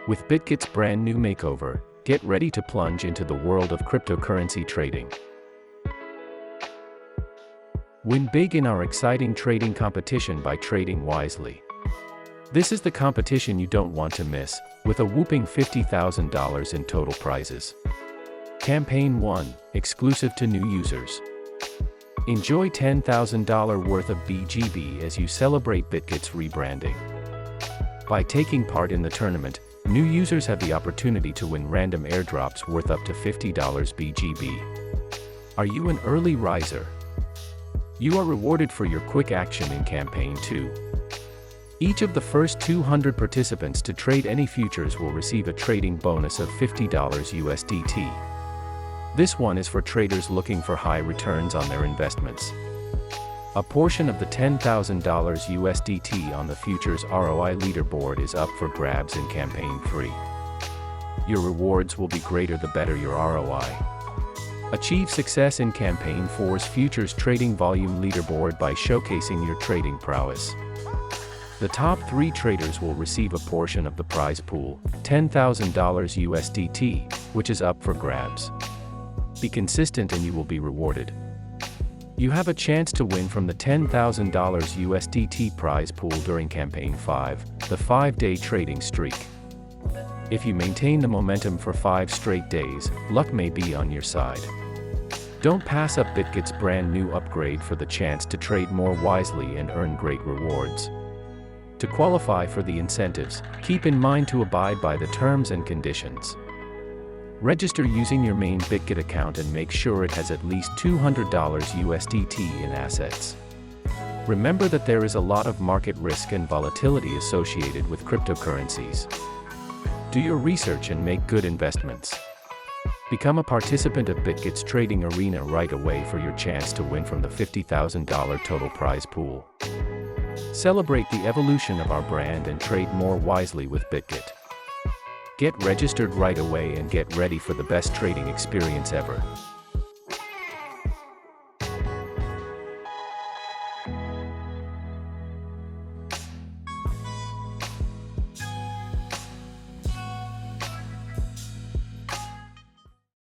With Bitget'S brand new makeover, get ready to plunge into the world of cryptocurrency trading. Win big in our exciting trading competition by trading wisely. This is the competition you don't want to miss, with a whopping $50,000 in total prizes. Campaign 1, exclusive to new users. Enjoy $10,000 worth of BGB as you celebrate Bitget'S rebranding. By taking part in the tournament, new users have the opportunity to win random airdrops worth up to $50 BGB. Are you an early riser? You are rewarded for your quick action in Campaign 2. Each of the first 200 participants to trade any futures will receive a trading bonus of $50 USDT. This one is for traders looking for high returns on their investments. A portion of the $10,000 USDT on the futures ROI leaderboard is up for grabs in Campaign 3. Your rewards will be greater the better your ROI. Achieve success in Campaign 4's futures trading volume leaderboard by showcasing your trading prowess. The top 3 traders will receive a portion of the prize pool, $10,000 USDT, which is up for grabs. Be consistent and you will be rewarded. You have a chance to win from the $10,000 USDT prize pool during Campaign 5, the 5-day trading streak. If you maintain the momentum for 5 straight days, luck may be on your side. Don't pass up Bitget'S brand new upgrade for the chance to trade more wisely and earn great rewards. To qualify for the incentives, keep in mind to abide by the terms and conditions. Register using your main Bitget account and make sure it has at least $200 USDT in assets. Remember that there is a lot of market risk and volatility associated with cryptocurrencies. Do your research and make good investments. Become a participant of Bitget'S trading arena right away for your chance to win from the $50,000 total prize pool. Celebrate the evolution of our brand and trade more wisely with Bitget. Get registered right away and get ready for the best trading experience ever.